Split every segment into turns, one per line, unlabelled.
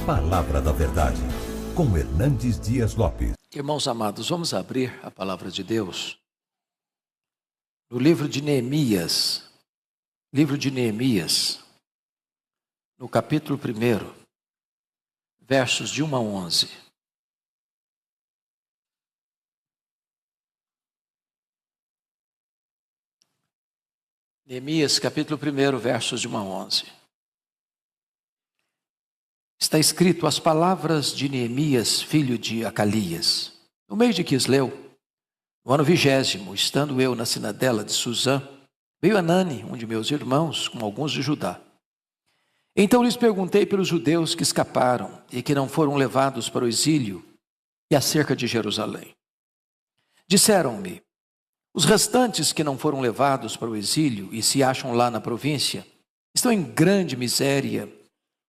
Palavra da Verdade, com Hernandes Dias Lopes.
Irmãos amados, vamos abrir a palavra de Deus no livro de Neemias, no capítulo 1, versos de 1 a 11. Neemias, capítulo 1, versos de 1 a 11. Está escrito as palavras de Neemias, filho de Acalias. No mês de Quisleu, no ano 20º, estando eu na cidadela de Suzã, veio Anani, um de meus irmãos, com alguns de Judá. Então lhes perguntei pelos judeus que escaparam e que não foram levados para o exílio e acerca de Jerusalém. Disseram-me, os restantes que não foram levados para o exílio e se acham lá na província, estão em grande miséria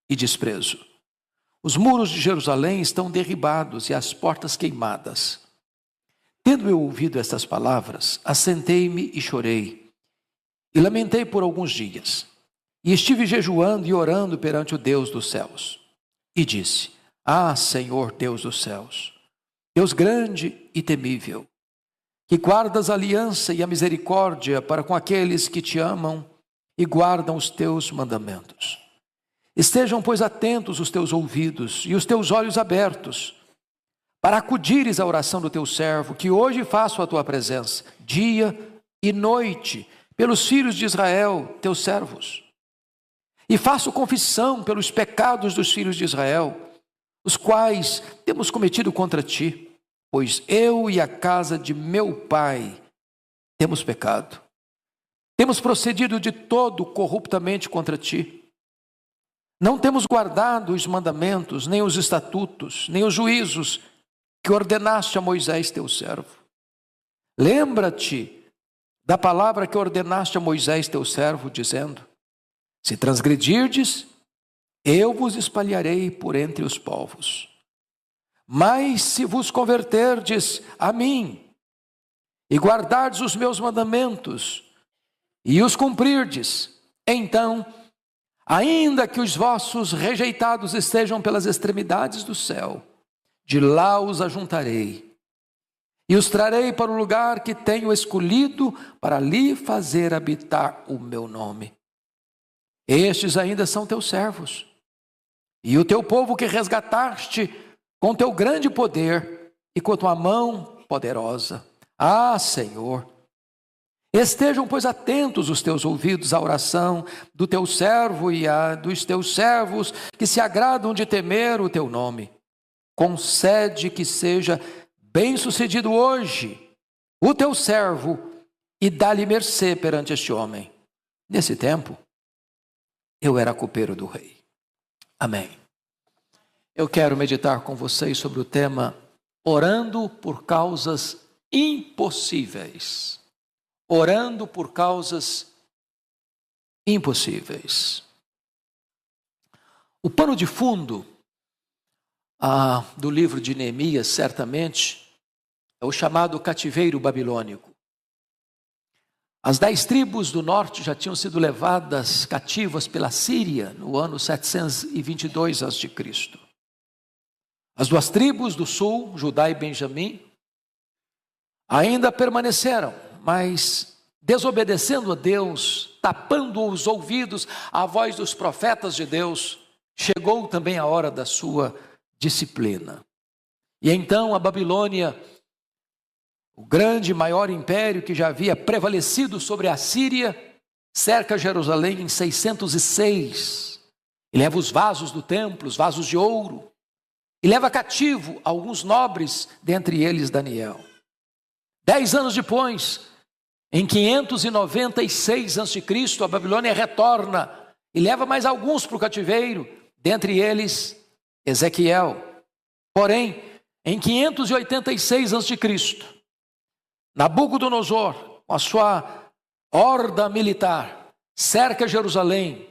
e desprezo. Os muros de Jerusalém estão derribados e as portas queimadas. Tendo eu ouvido estas palavras, assentei-me e chorei, e lamentei por alguns dias. E estive jejuando e orando perante o Deus dos céus. E disse, Senhor Deus dos céus, Deus grande e temível, que guardas a aliança e a misericórdia para com aqueles que te amam e guardam os teus mandamentos. Estejam, pois, atentos os teus ouvidos e os teus olhos abertos, para acudires à oração do teu servo, que hoje faço a tua presença, dia e noite, pelos filhos de Israel, teus servos. E faço confissão pelos pecados dos filhos de Israel, os quais temos cometido contra ti, pois eu e a casa de meu pai temos pecado. Temos procedido de todo corruptamente contra ti. Não temos guardado os mandamentos, nem os estatutos, nem os juízos que ordenaste a Moisés teu servo. Lembra-te da palavra que ordenaste a Moisés teu servo, dizendo, se transgredirdes, eu vos espalharei por entre os povos. Mas se vos converterdes a mim, e guardardes os meus mandamentos, e os cumprirdes, então, ainda que os vossos rejeitados estejam pelas extremidades do céu, de lá os ajuntarei, e os trarei para o lugar que tenho escolhido para ali fazer habitar o meu nome. Estes ainda são teus servos, e o teu povo que resgataste com teu grande poder e com tua mão poderosa. Senhor, estejam, pois, atentos os teus ouvidos à oração do teu servo e a dos teus servos que se agradam de temer o teu nome. Concede que seja bem-sucedido hoje o teu servo e dá-lhe mercê perante este homem. Nesse tempo, eu era copeiro do rei. Amém. Eu quero meditar com vocês sobre o tema orando por causas impossíveis. Orando por causas impossíveis. O pano de fundo do livro de Neemias, certamente, é o chamado cativeiro babilônico. As 10 tribos do norte já tinham sido levadas cativas pela Síria no ano 722 a.C. As 2 tribos do sul, Judá e Benjamim, ainda permaneceram, mas desobedecendo a Deus, tapando os ouvidos à voz dos profetas de Deus, chegou também a hora da sua disciplina. E então a Babilônia, o grande, maior império que já havia prevalecido sobre a Síria, cerca Jerusalém em 606, e leva os vasos do templo, os vasos de ouro, e leva cativo alguns nobres, dentre eles Daniel. 10 anos depois, em 596 a.C., a Babilônia retorna e leva mais alguns para o cativeiro, dentre eles Ezequiel. Porém, em 586 a.C., Nabucodonosor, com a sua horda militar, cerca Jerusalém,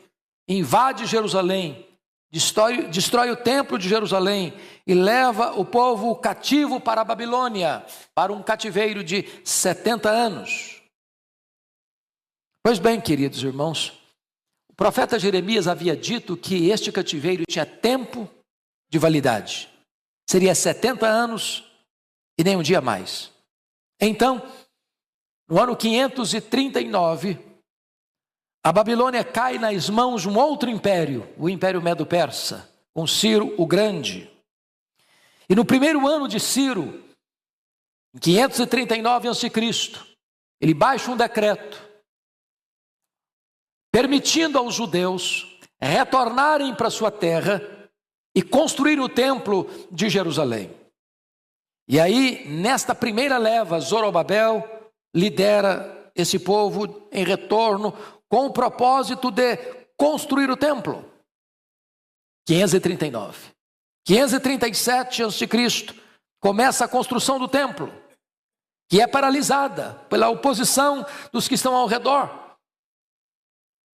invade Jerusalém, destrói o templo de Jerusalém e leva o povo cativo para a Babilônia, para um cativeiro de 70 anos. Pois bem, queridos irmãos, o profeta Jeremias havia dito que este cativeiro tinha tempo de validade. Seria 70 anos e nem um dia mais. Então, no ano 539, a Babilônia cai nas mãos de um outro império, o Império Medo-Persa, com Ciro o Grande. E no primeiro ano de Ciro, em 539 a.C., ele baixa um decreto permitindo aos judeus retornarem para sua terra e construir o templo de Jerusalém. E aí, nesta primeira leva, Zorobabel lidera esse povo em retorno com o propósito de construir o templo. 539. 537 a.C., começa a construção do templo, que é paralisada pela oposição dos que estão ao redor.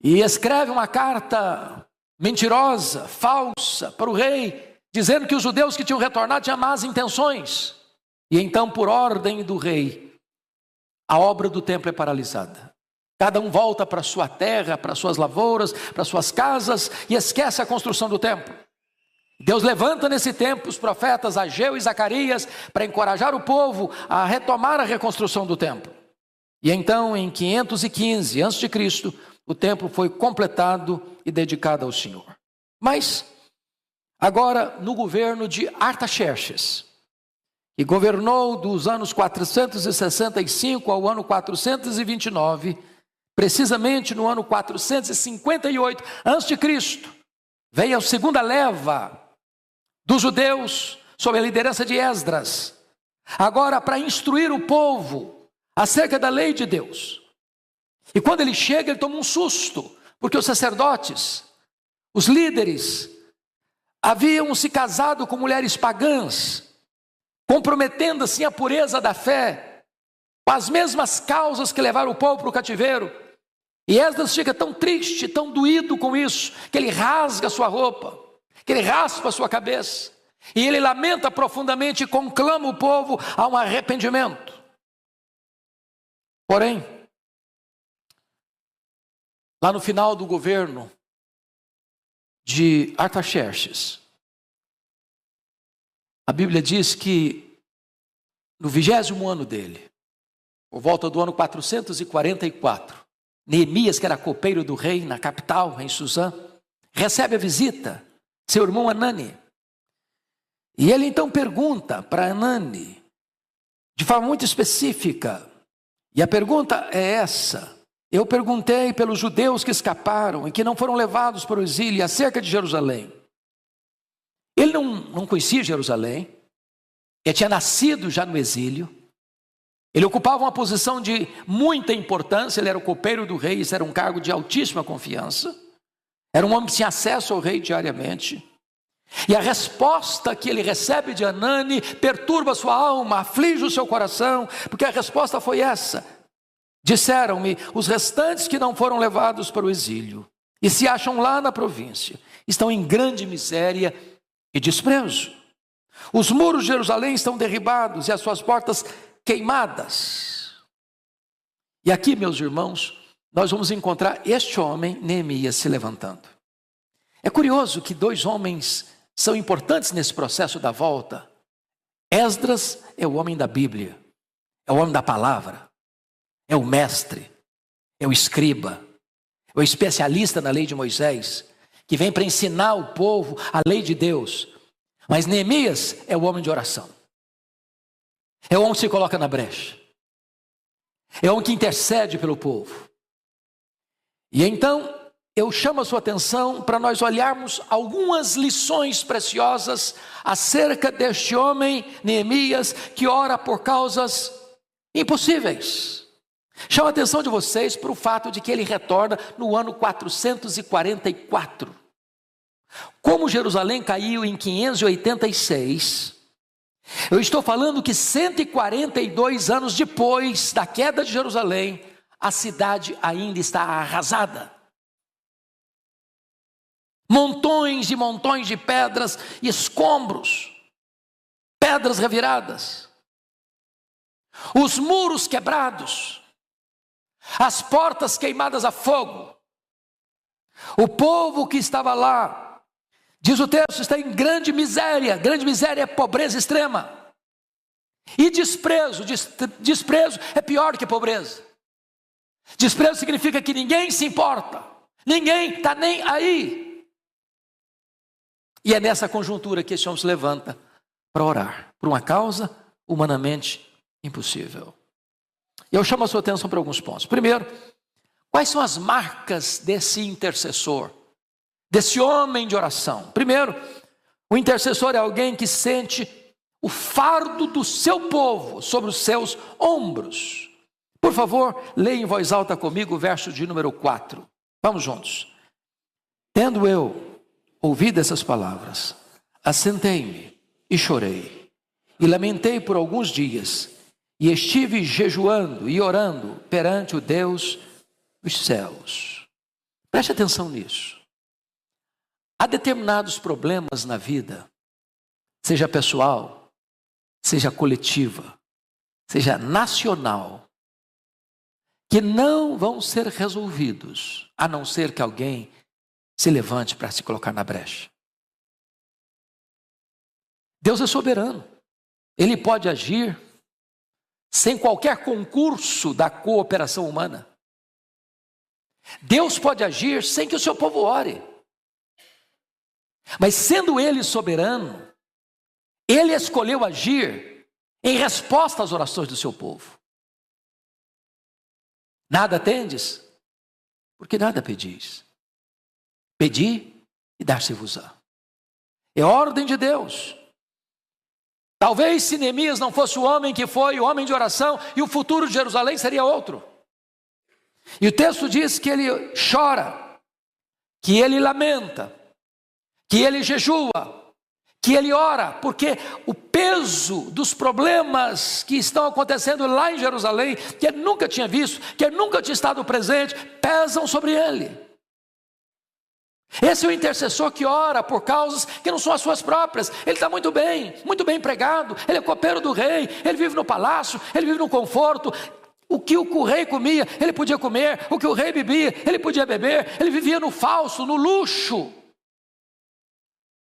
E escreve uma carta mentirosa, falsa, para o rei, dizendo que os judeus que tinham retornado tinham más intenções. E então, por ordem do rei, a obra do templo é paralisada. Cada um volta para sua terra, para suas lavouras, para suas casas, e esquece a construção do templo. Deus levanta nesse tempo os profetas Ageu e Zacarias para encorajar o povo a retomar a reconstrução do templo. E então, em 515 a.C., o templo foi completado e dedicado ao Senhor. Mas, agora, no governo de Artaxerxes, que governou dos anos 465 ao ano 429, precisamente no ano 458 a.C., veio a segunda leva dos judeus, sob a liderança de Esdras, agora para instruir o povo acerca da lei de Deus. E quando ele chega, ele toma um susto, porque os sacerdotes, os líderes, haviam se casado com mulheres pagãs, comprometendo assim a pureza da fé, com as mesmas causas que levaram o povo para o cativeiro. E Esdras fica tão triste, tão doído com isso, que ele rasga a sua roupa, que ele raspa a sua cabeça, e ele lamenta profundamente e conclama o povo a um arrependimento. Porém, lá no final do governo de Artaxerxes, a Bíblia diz que no 20º ano dele, por volta do ano 444, Neemias, que era copeiro do rei na capital, em Suzã, recebe a visita de seu irmão Anani. E ele então pergunta para Anani, de forma muito específica, e a pergunta é essa: eu perguntei pelos judeus que escaparam e que não foram levados para o exílio acerca de Jerusalém. Ele não conhecia Jerusalém, ele tinha nascido já no exílio, ele ocupava uma posição de muita importância, ele era o copeiro do rei, isso era um cargo de altíssima confiança, era um homem que tinha acesso ao rei diariamente. E a resposta que ele recebe de Anani perturba sua alma, aflige o seu coração, porque a resposta foi essa: disseram-me, os restantes que não foram levados para o exílio e se acham lá na província, estão em grande miséria e desprezo. Os muros de Jerusalém estão derribados e as suas portas queimadas. E aqui, meus irmãos, nós vamos encontrar este homem, Neemias, se levantando. É curioso que dois homens são importantes nesse processo da volta. Esdras é o homem da Bíblia, é o homem da palavra, é o mestre, é o escriba, é o especialista na lei de Moisés, que vem para ensinar o povo a lei de Deus. Mas Neemias é o homem de oração, é o homem que se coloca na brecha, é o homem que intercede pelo povo. E então eu chamo a sua atenção para nós olharmos algumas lições preciosas acerca deste homem, Neemias, que ora por causas impossíveis. Chamo a atenção de vocês para o fato de que ele retorna no ano 444. Como Jerusalém caiu em 586, eu estou falando que 142 anos depois da queda de Jerusalém, a cidade ainda está arrasada. Montões e montões de pedras e escombros, pedras reviradas, os muros quebrados, as portas queimadas a fogo. O povo que estava lá, Diz o texto, está em grande miséria. Grande miséria é pobreza extrema. E desprezo. Desprezo é pior que pobreza. Desprezo significa que ninguém se importa. Ninguém está nem aí. E é nessa conjuntura que esse homem se levanta para orar. Por uma causa humanamente impossível. E eu chamo a sua atenção para alguns pontos. Primeiro, quais são as marcas desse intercessor? Desse homem de oração? Primeiro, o intercessor é alguém que sente o fardo do seu povo sobre os seus ombros. Por favor, leia em voz alta comigo o verso de número 4. Vamos juntos. Tendo eu ouvido essas palavras, assentei-me e chorei, e lamentei por alguns dias, e estive jejuando e orando perante o Deus dos céus. Preste atenção nisso. Há determinados problemas na vida, seja pessoal, seja coletiva, seja nacional, que não vão ser resolvidos, a não ser que alguém se levante para se colocar na brecha. Deus é soberano. Ele pode agir sem qualquer concurso da cooperação humana. Deus pode agir sem que o seu povo ore. Mas sendo Ele soberano, Ele escolheu agir em resposta às orações do seu povo. Nada tendes, porque nada pedis. Pedi e dar-se-vos-á. É ordem de Deus. Talvez se Neemias não fosse o homem que foi, o homem de oração, e o futuro de Jerusalém seria outro. E o texto diz que ele chora, que ele lamenta, que ele jejua, que ele ora, porque o peso dos problemas que estão acontecendo lá em Jerusalém, que ele nunca tinha visto, que ele nunca tinha estado presente, pesam sobre ele. Esse é o intercessor que ora por causas que não são as suas próprias. Ele está muito bem empregado, ele é copeiro do rei, ele vive no palácio, ele vive no conforto. O que o rei comia, ele podia comer. O que o rei bebia, ele podia beber. Ele vivia no falso, no luxo.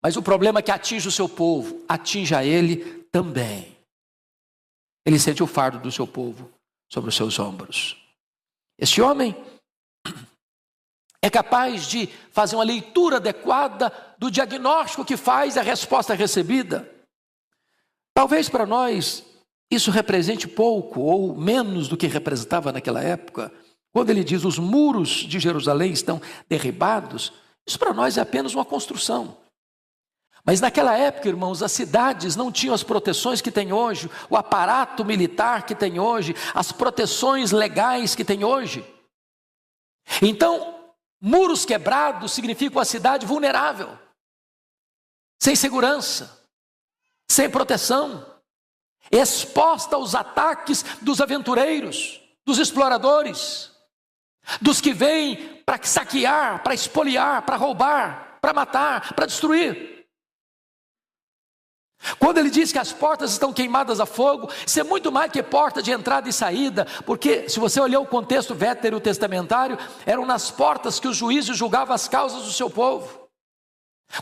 Mas o problema é que atinge o seu povo, atinge a ele também. Ele sente o fardo do seu povo sobre os seus ombros. Esse homem é capaz de fazer uma leitura adequada do diagnóstico que faz, a resposta recebida. Talvez para nós isso represente pouco ou menos do que representava naquela época. Quando ele diz os muros de Jerusalém estão derribados, isso para nós é apenas uma construção. Mas naquela época, irmãos, as cidades não tinham as proteções que tem hoje, o aparato militar que tem hoje, as proteções legais que tem hoje. Então, muros quebrados significam uma cidade vulnerável, sem segurança, sem proteção, exposta aos ataques dos aventureiros, dos exploradores, dos que vêm para saquear, para espoliar, para roubar, para matar, para destruir. Quando ele diz que as portas estão queimadas a fogo, isso é muito mais que porta de entrada e saída, porque se você olhar o contexto veterotestamentário, eram nas portas que os juízes julgavam as causas do seu povo.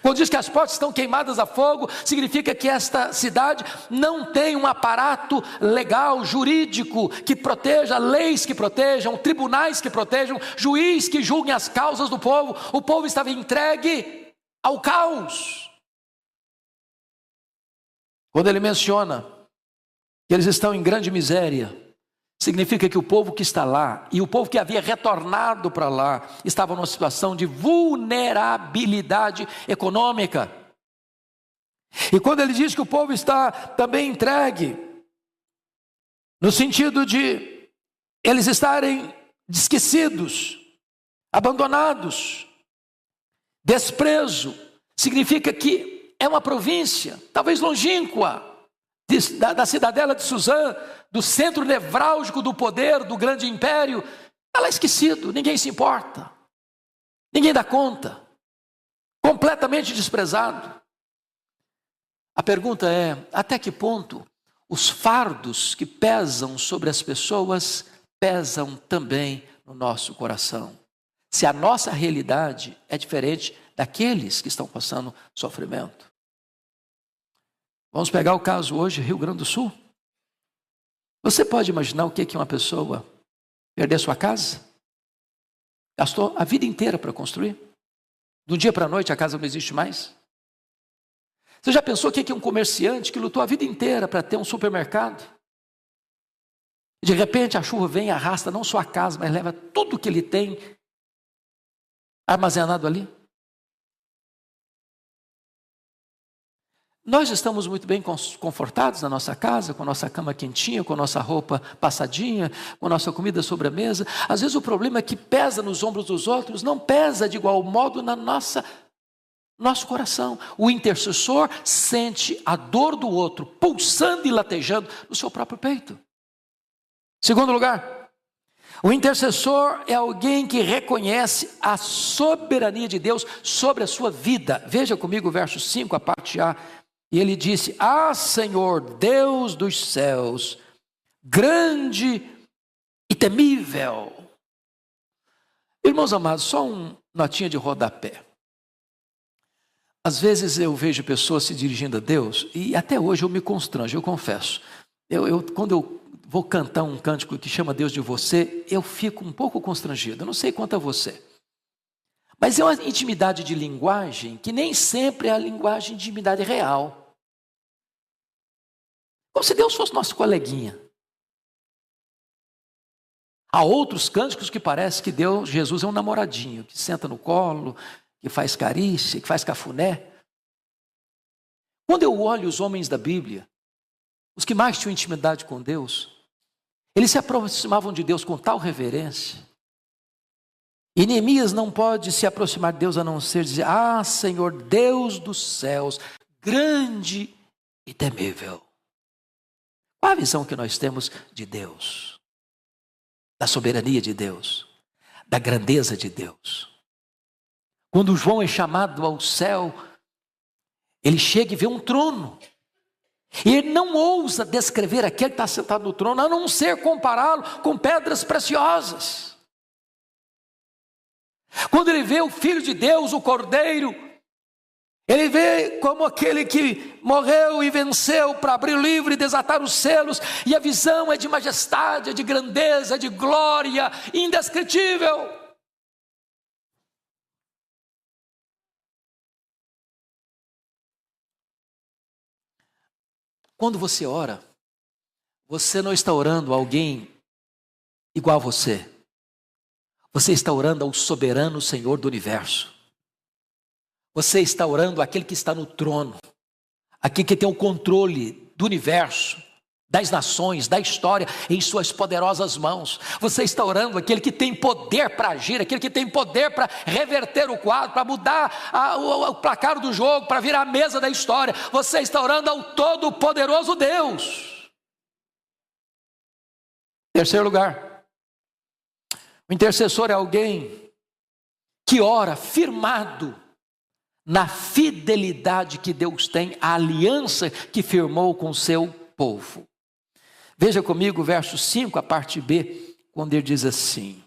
Quando diz que as portas estão queimadas a fogo, significa que esta cidade não tem um aparato legal, jurídico, que proteja, leis que protejam, tribunais que protejam, juiz que julguem as causas do povo. O povo estava entregue ao caos. Quando ele menciona que eles estão em grande miséria, significa que o povo que está lá e o povo que havia retornado para lá estava numa situação de vulnerabilidade econômica. E quando ele diz que o povo está também entregue, no sentido de eles estarem esquecidos, abandonados, desprezo, significa que é uma província, talvez longínqua, da cidadela de Suzã, do centro nevrálgico do poder, do grande império. Ela é esquecido, ninguém se importa, ninguém dá conta, completamente desprezado. A pergunta é, até que ponto os fardos que pesam sobre as pessoas pesam também no nosso coração? se a nossa realidade é diferente daqueles que estão passando sofrimento. Vamos pegar o caso hoje, Rio Grande do Sul. Você pode imaginar o que é uma pessoa perder sua casa? Gastou a vida inteira para construir. De um dia para a noite a casa não existe mais. Você já pensou o que é um comerciante que lutou a vida inteira para ter um supermercado? E de repente a chuva vem e arrasta não só a casa, mas leva tudo que ele tem armazenado ali. Nós estamos muito bem confortados na nossa casa, com a nossa cama quentinha, com a nossa roupa passadinha, com a nossa comida sobre a mesa. Às vezes o problema é que pesa nos ombros dos outros, não pesa de igual modo na nosso coração. O intercessor sente a dor do outro pulsando e latejando no seu próprio peito. Segundo lugar, o intercessor é alguém que reconhece a soberania de Deus sobre a sua vida. Veja comigo o verso 5, a parte A. E ele disse: Ah, Senhor, Deus dos céus, grande e temível. Irmãos amados, só uma notinha de rodapé. Às vezes eu vejo pessoas se dirigindo a Deus, e até hoje eu me constranjo, eu confesso. Quando eu vou cantar um cântico que chama Deus de você, eu fico um pouco constrangido. Eu não sei quanto a você. Mas é uma intimidade de linguagem que nem sempre é a linguagem de intimidade real. Como se Deus fosse nosso coleguinha. Há outros cânticos que parece que Jesus é um namoradinho, que senta no colo, que faz carícia, que faz cafuné. Quando eu olho os homens da Bíblia, os que mais tinham intimidade com Deus, eles se aproximavam de Deus com tal reverência. E Neemias não pode se aproximar de Deus a não ser dizer: Ah, Senhor, Deus dos céus, grande e temível. Qual a visão que nós temos de Deus? Da soberania de Deus, da grandeza de Deus. Quando João é chamado ao céu, ele chega e vê um trono. E ele não ousa descrever aquele que está sentado no trono, a não ser compará-lo com pedras preciosas. Quando ele vê o Filho de Deus, o Cordeiro, ele vê como aquele que morreu e venceu para abrir o livro e desatar os selos, e a visão é de majestade, é de grandeza, é de glória indescritível. Quando você ora, você não está orando a alguém igual a você. Você está orando ao soberano Senhor do universo. Você está orando àquele que está no trono, aquele que tem o controle do universo, das nações, da história em suas poderosas mãos. Você está orando àquele que tem poder para agir, aquele que tem poder para reverter o quadro, para mudar o placar do jogo, para virar a mesa da história. Você está orando ao todo-poderoso Deus. Terceiro lugar, o intercessor é alguém que ora firmado na fidelidade que Deus tem, a aliança que firmou com o seu povo. Veja comigo o verso 5, a parte B, quando ele diz assim: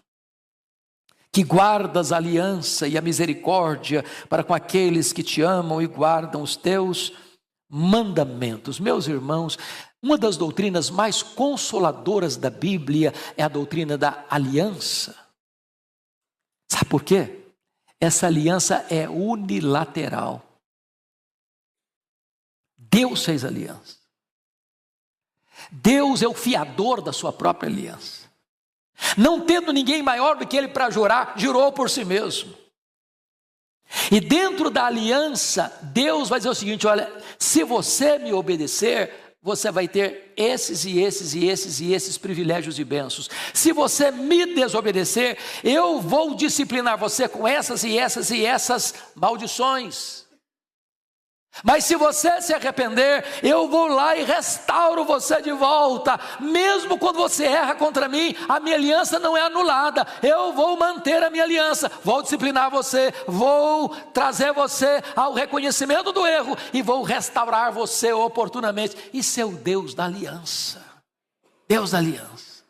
que guardas a aliança e a misericórdia para com aqueles que te amam e guardam os teus mandamentos. Meus irmãos, uma das doutrinas mais consoladoras da Bíblia é a doutrina da aliança. Sabe por quê? Essa aliança é unilateral. Deus fez aliança. Deus é o fiador da sua própria aliança. Não tendo ninguém maior do que ele para jurar, jurou por si mesmo. E dentro da aliança, Deus vai dizer o seguinte: olha, se você me obedecer, você vai ter esses e esses e esses e esses privilégios e bênçãos. Se você me desobedecer, eu vou disciplinar você com essas e essas e essas maldições. Mas se você se arrepender, eu vou lá e restauro você de volta. Mesmo quando você erra contra mim, a minha aliança não é anulada. Eu vou manter a minha aliança, vou disciplinar você, vou trazer você ao reconhecimento do erro e vou restaurar você oportunamente. Isso é o Deus da aliança. Deus da aliança.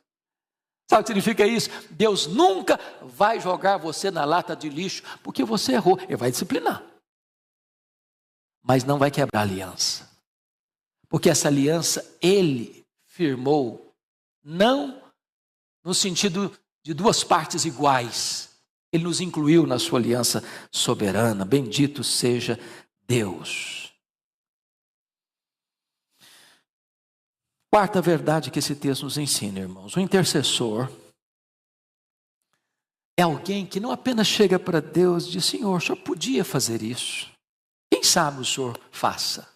Sabe o que significa isso? Deus nunca vai jogar você na lata de lixo porque você errou. Ele vai disciplinar, mas não vai quebrar a aliança. Porque essa aliança Ele firmou, não no sentido de duas partes iguais. Ele nos incluiu na sua aliança soberana. Bendito seja Deus. Quarta verdade que esse texto nos ensina, irmãos. O intercessor é alguém que não apenas chega para Deus e diz: Senhor, o Senhor podia fazer isso. Quem sabe o Senhor faça.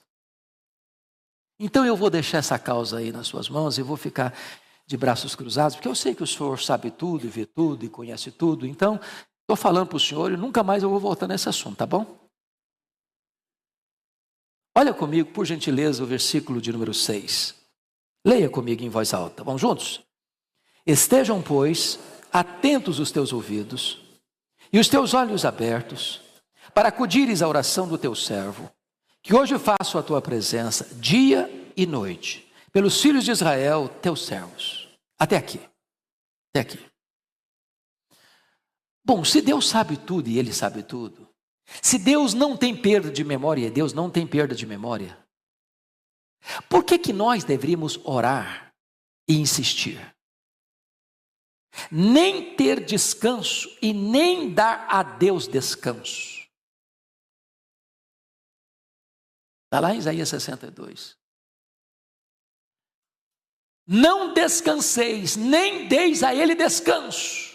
Então eu vou deixar essa causa aí nas suas mãos e vou ficar de braços cruzados, porque eu sei que o Senhor sabe tudo, e vê tudo, e conhece tudo. Então, estou falando para o Senhor e nunca mais eu vou voltar nesse assunto, tá bom? Olha comigo, por gentileza, o versículo de número 6. Leia comigo em voz alta. Vamos juntos? Estejam, pois, atentos os teus ouvidos e os teus olhos abertos, para acudires à oração do teu servo, que hoje faço a tua presença, dia e noite, pelos filhos de Israel, teus servos. Até aqui. Até aqui. Bom, se Deus sabe tudo e Ele sabe tudo, se Deus não tem perda de memória, e Deus não tem perda de memória, por que nós deveríamos orar e insistir? Nem ter descanso e nem dar a Deus descanso. Está lá em Isaías 62. Não descanseis, nem deis a Ele descanso.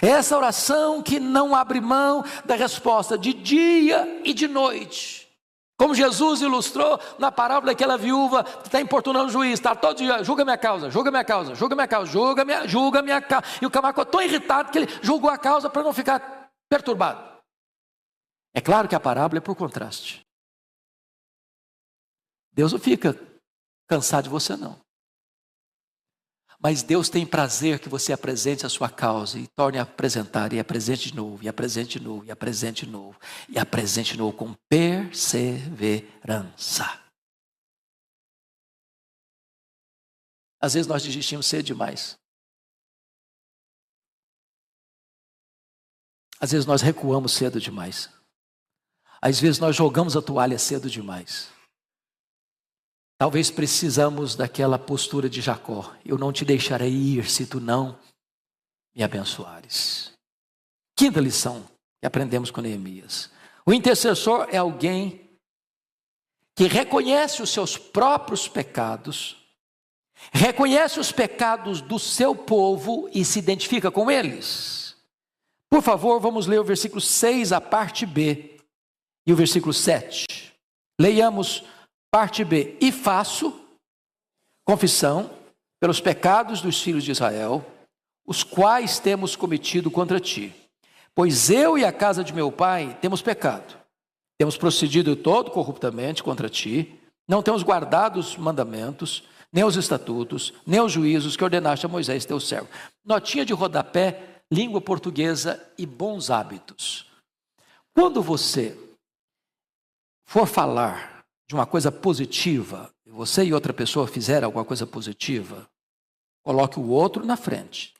Essa oração que não abre mão da resposta de dia e de noite. Como Jesus ilustrou na parábola daquela viúva que está importunando o juiz, está todo dia: julga minha causa, julga minha causa, julga minha causa, julga minha causa. E o camarada ficou tão irritado que ele julgou a causa para não ficar perturbado. É claro que a parábola é por contraste. Deus não fica cansado de você, não. Mas Deus tem prazer que você apresente a sua causa e torne a apresentar, e apresente de novo, e apresente de novo, e apresente de novo, e apresente de novo com perseverança. Às vezes nós desistimos cedo demais. Às vezes nós recuamos cedo demais. Às vezes nós jogamos a toalha cedo demais. Talvez precisamos daquela postura de Jacó: eu não te deixarei ir se tu não me abençoares. Quinta lição que aprendemos com Neemias: o intercessor é alguém que reconhece os seus próprios pecados, reconhece os pecados do seu povo e se identifica com eles. Por favor, vamos ler o versículo 6, a parte B, e o versículo 7. Leiamos parte B. E faço confissão pelos pecados dos filhos de Israel, os quais temos cometido contra ti. Pois eu e a casa de meu pai temos pecado. Temos procedido todo corruptamente contra ti. Não temos guardado os mandamentos, nem os estatutos, nem os juízos que ordenaste a Moisés, teu servo. Notinha de rodapé, língua portuguesa e bons hábitos. Quando você for falar de uma coisa positiva, você e outra pessoa fizeram alguma coisa positiva, coloque o outro na frente.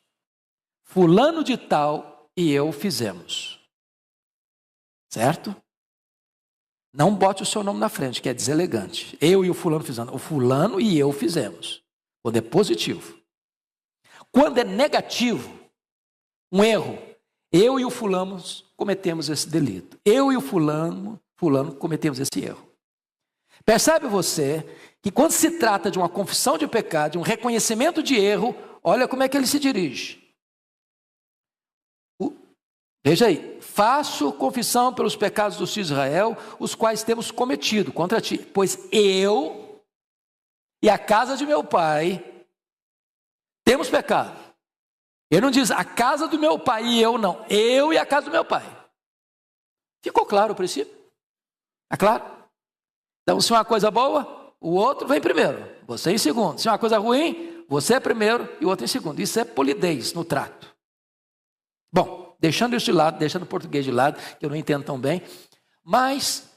Fulano de tal e eu fizemos. Certo? Não bote o seu nome na frente, que é deselegante. Eu e o fulano fizemos. O fulano e eu fizemos. Quando é positivo. Quando é negativo, um erro, eu e o fulano cometemos esse delito. Eu e o fulano cometemos esse erro. Percebe você que quando se trata de uma confissão de pecado, de um reconhecimento de erro, olha como é que ele se dirige. Veja aí: faço confissão pelos pecados dos filhos de Israel, os quais temos cometido contra ti. Pois eu e a casa de meu pai temos pecado. Ele não diz a casa do meu pai e eu não. Eu e a casa do meu pai. Ficou claro o princípio? É claro? Então, se uma coisa boa, o outro vem primeiro, você em segundo. Se uma coisa ruim, você é primeiro e o outro em segundo. Isso é polidez no trato. Bom, deixando isso de lado, deixando o português de lado, que eu não entendo tão bem, mas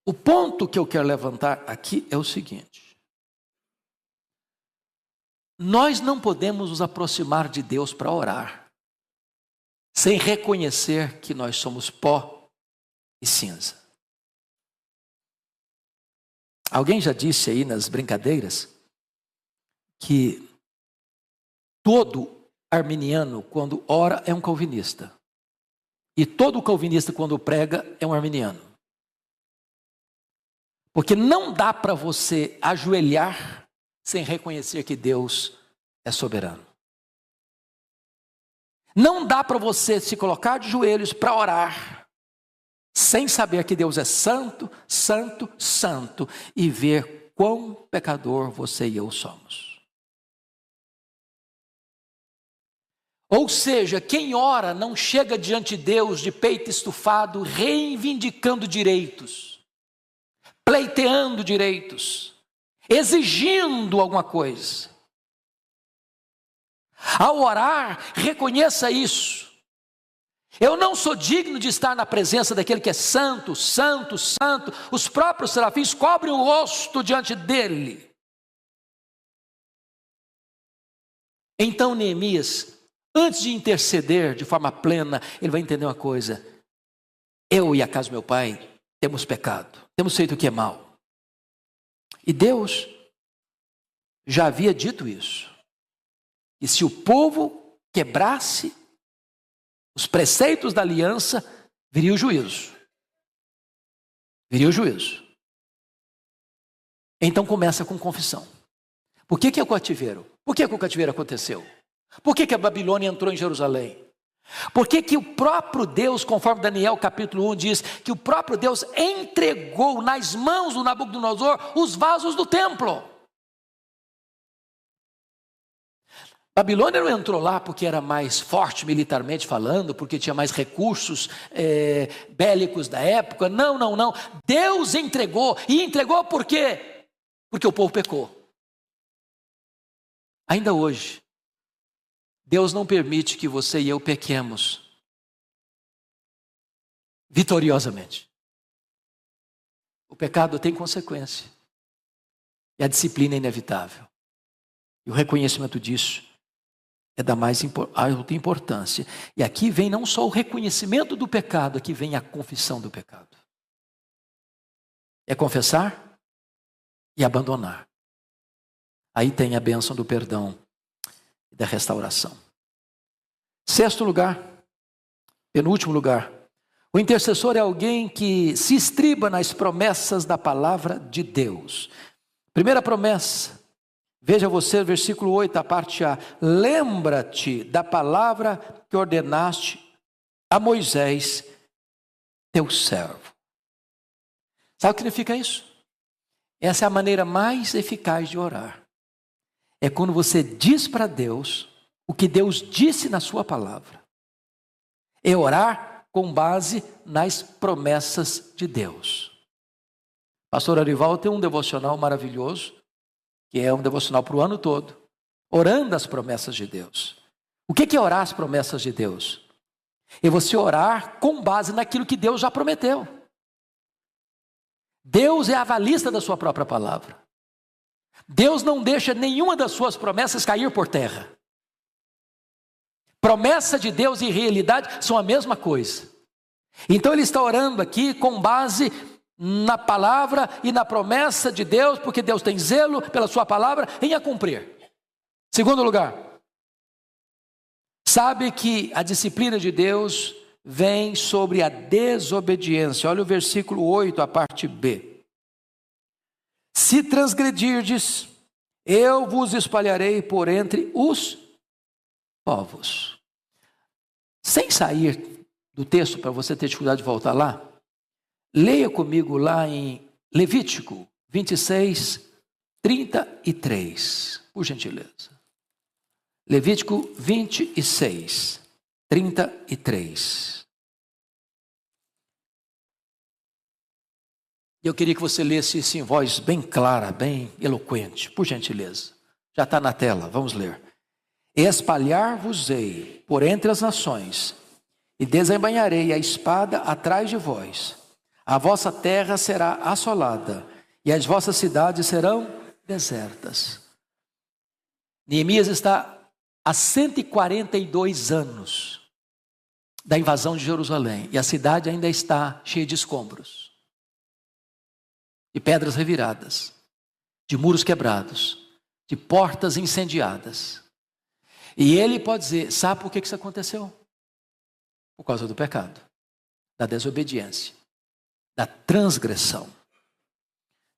o ponto que eu quero levantar aqui é o seguinte: nós não podemos nos aproximar de Deus para orar sem reconhecer que nós somos pó e cinza. Alguém já disse aí nas brincadeiras que todo arminiano, quando ora, é um calvinista. E todo calvinista, quando prega, é um arminiano. Porque não dá para você ajoelhar sem reconhecer que Deus é soberano. Não dá para você se colocar de joelhos para orar sem saber que Deus é santo, santo, santo e ver quão pecador você e eu somos. Ou seja, quem ora não chega diante de Deus de peito estufado, reivindicando direitos, pleiteando direitos, exigindo alguma coisa. Ao orar, reconheça isso. Eu não sou digno de estar na presença daquele que é santo, santo, santo. Os próprios serafins cobrem o rosto diante dele. Então Neemias, antes de interceder de forma plena, ele vai entender uma coisa. Eu e a casa do meu pai temos pecado, temos feito o que é mal. E Deus já havia dito isso. E se o povo quebrasse os preceitos da aliança, viria o juízo. Viria o juízo. Então começa com confissão. Por que é o cativeiro? Por que o cativeiro aconteceu? Por que a Babilônia entrou em Jerusalém? Por que o próprio Deus, conforme Daniel capítulo 1 diz, que o próprio Deus entregou nas mãos do Nabucodonosor os vasos do templo? Babilônia não entrou lá porque era mais forte militarmente falando, porque tinha mais recursos bélicos da época. Não. Deus entregou. E entregou por quê? Porque o povo pecou. Ainda hoje, Deus não permite que você e eu pequemos vitoriosamente. O pecado tem consequência. E a disciplina é inevitável. E o reconhecimento disso é da mais alta importância. E aqui vem não só o reconhecimento do pecado, aqui vem a confissão do pecado. É confessar e abandonar. Aí tem a bênção do perdão e da restauração. Sexto lugar, penúltimo lugar. O intercessor é alguém que se estriba nas promessas da palavra de Deus. Primeira promessa. Veja você, versículo 8, a parte A. Lembra-te da palavra que ordenaste a Moisés, teu servo. Sabe o que significa isso? Essa é a maneira mais eficaz de orar. É quando você diz para Deus o que Deus disse na sua palavra. É orar com base nas promessas de Deus. Pastor Arival tem um devocional maravilhoso, que é um devocional para o ano todo, orando as promessas de Deus. O que é orar as promessas de Deus? É você orar com base naquilo que Deus já prometeu. Deus é avalista da sua própria palavra. Deus não deixa nenhuma das suas promessas cair por terra. Promessa de Deus e realidade são a mesma coisa. Então ele está orando aqui com base na palavra e na promessa de Deus, porque Deus tem zelo pela sua palavra em a cumprir. Segundo lugar, sabe que a disciplina de Deus vem sobre a desobediência. Olha o versículo 8, a parte B. Se transgredirdes, eu vos espalharei por entre os povos. Sem sair do texto, para você ter dificuldade de voltar lá, leia comigo lá em Levítico 26, 33, por gentileza. Levítico 26, 33. Eu queria que você lesse isso em voz bem clara, bem eloquente, por gentileza. Já está na tela, vamos ler. Espalhar-vos-ei por entre as nações, e desembainharei a espada atrás de vós. A vossa terra será assolada, e as vossas cidades serão desertas. Neemias está há 142 anos da invasão de Jerusalém, e a cidade ainda está cheia de escombros, de pedras reviradas, de muros quebrados, de portas incendiadas. E ele pode dizer, sabe por que isso aconteceu? Por causa do pecado, da desobediência, da transgressão.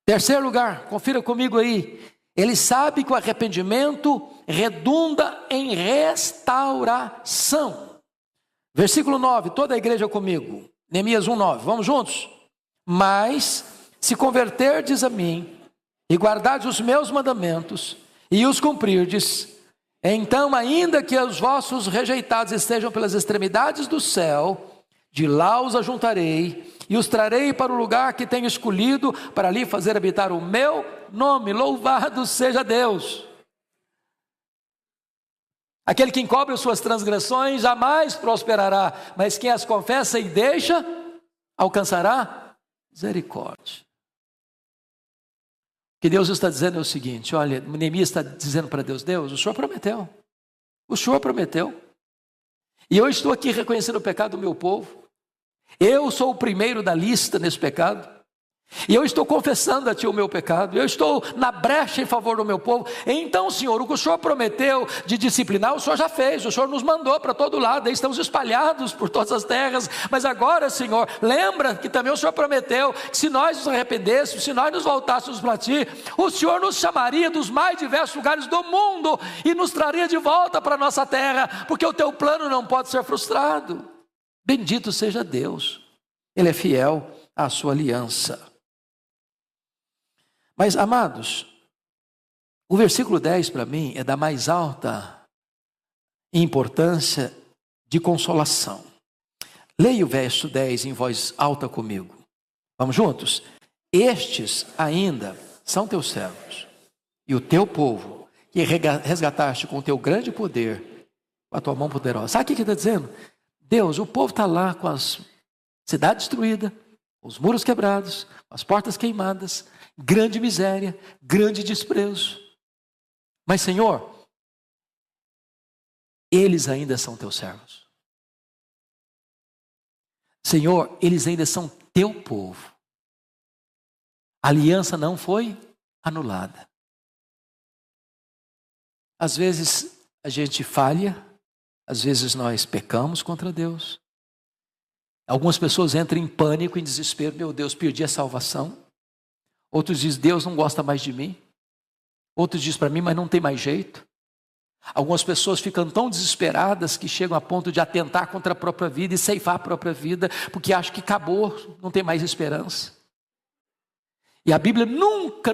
Terceiro lugar, confira comigo aí. Ele sabe que o arrependimento redunda em restauração. Versículo 9, toda a igreja comigo. Neemias 1:9, vamos juntos? Mas se converterdes a mim e guardardes os meus mandamentos e os cumprirdes, então ainda que os vossos rejeitados estejam pelas extremidades do céu, de lá os ajuntarei e os trarei para o lugar que tenho escolhido para ali fazer habitar o meu nome. Louvado seja Deus! Aquele que encobre as suas transgressões jamais prosperará, mas quem as confessa e deixa, alcançará misericórdia. O que Deus está dizendo é o seguinte, olha, Neemias está dizendo para Deus, Deus, o Senhor prometeu, e eu estou aqui reconhecendo o pecado do meu povo, eu sou o primeiro da lista nesse pecado, e eu estou confessando a Ti o meu pecado, eu estou na brecha em favor do meu povo. Então, Senhor, o que o Senhor prometeu de disciplinar, o Senhor já fez, o Senhor nos mandou para todo lado, aí estamos espalhados por todas as terras, mas agora, Senhor, lembra que também o Senhor prometeu que se nós nos arrependêssemos, se nós nos voltássemos para Ti, o Senhor nos chamaria dos mais diversos lugares do mundo e nos traria de volta para a nossa terra, porque o Teu plano não pode ser frustrado. Bendito seja Deus, Ele é fiel à sua aliança. Mas, amados, o versículo 10 para mim é da mais alta importância de consolação. Leia o verso 10 em voz alta comigo. Vamos juntos? Estes ainda são teus servos e o teu povo, que resgataste com o teu grande poder, com a tua mão poderosa. Sabe o que ele está dizendo? Deus, o povo está lá com a cidade destruída, os muros quebrados, as portas queimadas, grande miséria, grande desprezo. Mas, Senhor, eles ainda são teus servos. Senhor, eles ainda são teu povo. A aliança não foi anulada. Às vezes a gente falha, às vezes nós pecamos contra Deus. Algumas pessoas entram em pânico, em desespero, meu Deus, perdi a salvação. Outros dizem, Deus não gosta mais de mim. Outros dizem para mim, mas não tem mais jeito. Algumas pessoas ficam tão desesperadas que chegam a ponto de atentar contra a própria vida e ceifar a própria vida, porque acham que acabou, não tem mais esperança. E a Bíblia nunca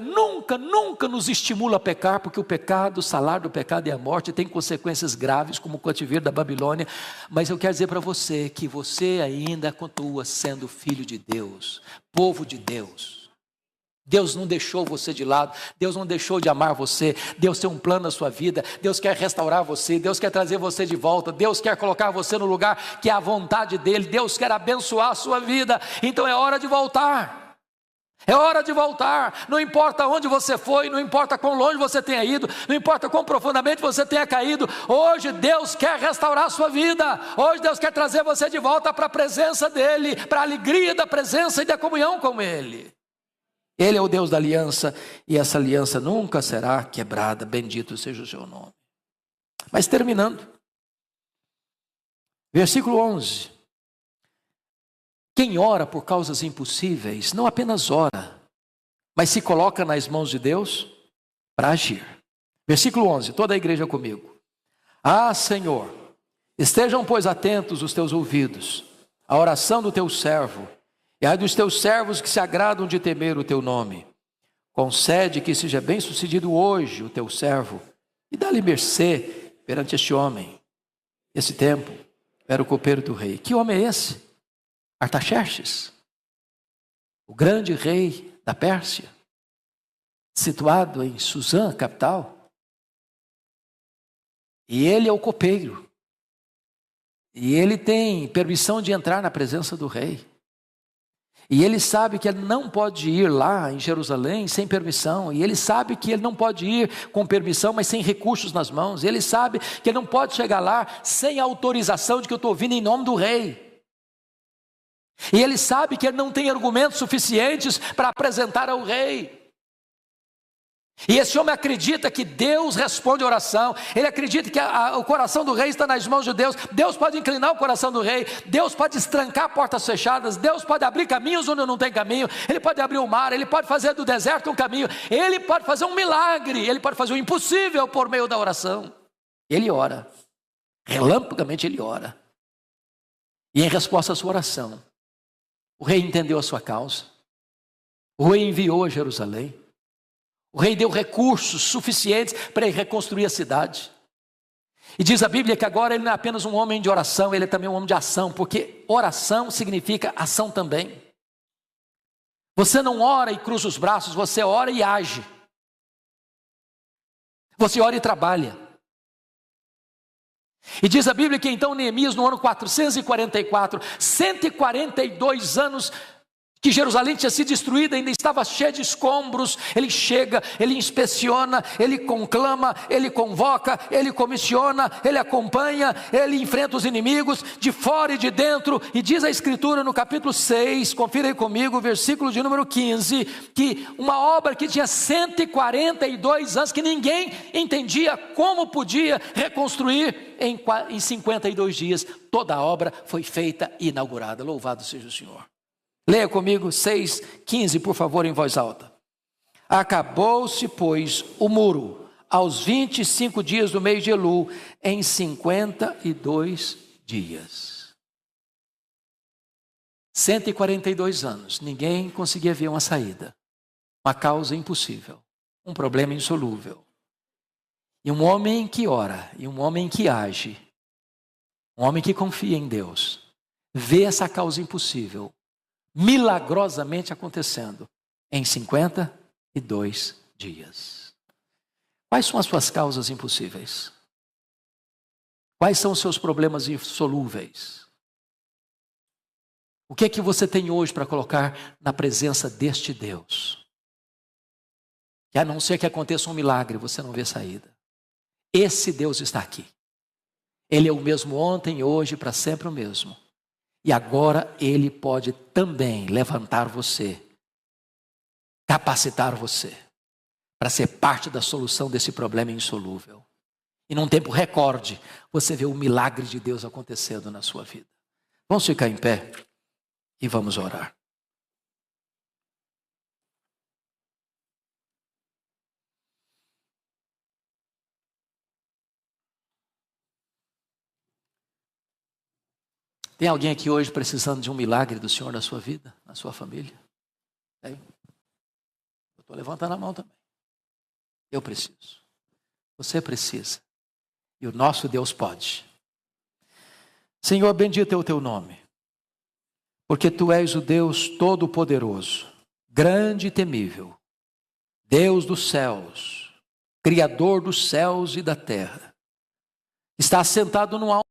nos estimula a pecar, porque o pecado, o salário do pecado é a morte, tem consequências graves, como o cativeiro da Babilônia. Mas eu quero dizer para você que você ainda continua sendo filho de Deus, povo de Deus. Deus não deixou você de lado, Deus não deixou de amar você, Deus tem um plano na sua vida, Deus quer restaurar você, Deus quer trazer você de volta, Deus quer colocar você no lugar que é a vontade dEle, Deus quer abençoar a sua vida, então é hora de voltar, não importa onde você foi, não importa quão longe você tenha ido, não importa quão profundamente você tenha caído, hoje Deus quer restaurar a sua vida, hoje Deus quer trazer você de volta para a presença dEle, para a alegria da presença e da comunhão com Ele. Ele é o Deus da aliança e essa aliança nunca será quebrada, bendito seja o seu nome. Mas terminando, versículo 11. Quem ora por causas impossíveis, não apenas ora, mas se coloca nas mãos de Deus para agir. Versículo 11, toda a igreja comigo. Ah, Senhor, estejam pois atentos os teus ouvidos, à oração do teu servo, e ai dos teus servos que se agradam de temer o teu nome. Concede que seja bem sucedido hoje o teu servo, e dá-lhe mercê perante este homem. Esse tempo era o copeiro do rei. Que homem é esse? Artaxerxes, o grande rei da Pérsia, situado em Suzã, capital. E ele é o copeiro. E ele tem permissão de entrar na presença do rei. E ele sabe que ele não pode ir lá em Jerusalém sem permissão. E ele sabe que ele não pode ir com permissão, mas sem recursos nas mãos. E ele sabe que ele não pode chegar lá sem autorização de que eu estou vindo em nome do rei. E ele sabe que ele não tem argumentos suficientes para apresentar ao rei. E esse homem acredita que Deus responde a oração. Ele acredita que o coração do rei está nas mãos de Deus. Deus pode inclinar o coração do rei. Deus pode estrancar portas fechadas. Deus pode abrir caminhos onde não tem caminho. Ele pode abrir o mar. Ele pode fazer do deserto um caminho. Ele pode fazer um milagre. Ele pode fazer o impossível por meio da oração. Ele ora. Relâmpagamente ele ora. E em resposta à sua oração, o rei entendeu a sua causa. O rei enviou a Jerusalém. O rei deu recursos suficientes para reconstruir a cidade. E diz a Bíblia que agora ele não é apenas um homem de oração, ele é também um homem de ação, porque oração significa ação também. Você não ora e cruza os braços, você ora e age. Você ora e trabalha. E diz a Bíblia que então Neemias, no ano 444, 142 anos que Jerusalém tinha sido destruída, ainda estava cheia de escombros. Ele chega, ele inspeciona, ele conclama, ele convoca, ele comissiona, ele acompanha, ele enfrenta os inimigos de fora e de dentro. E diz a Escritura no capítulo 6, confira aí comigo, versículo de número 15, que uma obra que tinha 142 anos, que ninguém entendia como podia reconstruir em 52 dias, toda a obra foi feita e inaugurada. Louvado seja o Senhor. Leia comigo 6:15, por favor, em voz alta. Acabou-se, pois, o muro aos 25 dias do mês de Elul, em 52 dias. 142 anos, ninguém conseguia ver uma saída. Uma causa impossível, um problema insolúvel. E um homem que ora, e um homem que age, um homem que confia em Deus, vê essa causa impossível milagrosamente acontecendo em 52 dias. Quais são as suas causas impossíveis? Quais são os seus problemas insolúveis? O que é que você tem hoje para colocar na presença deste Deus? Que a não ser que aconteça um milagre, você não vê saída. Esse Deus está aqui. Ele é o mesmo ontem, hoje, para sempre o mesmo. E agora Ele pode também levantar você, capacitar você, para ser parte da solução desse problema insolúvel. E num tempo recorde, você vê o milagre de Deus acontecendo na sua vida. Vamos ficar em pé e vamos orar. Tem alguém aqui hoje precisando de um milagre do Senhor na sua vida, na sua família? Tem? Eu estou levantando a mão também. Eu preciso. Você precisa. E o nosso Deus pode. Senhor, bendito é o teu nome. Porque tu és o Deus Todo-Poderoso, grande e temível, Deus dos céus, Criador dos céus e da terra. Está assentado no alto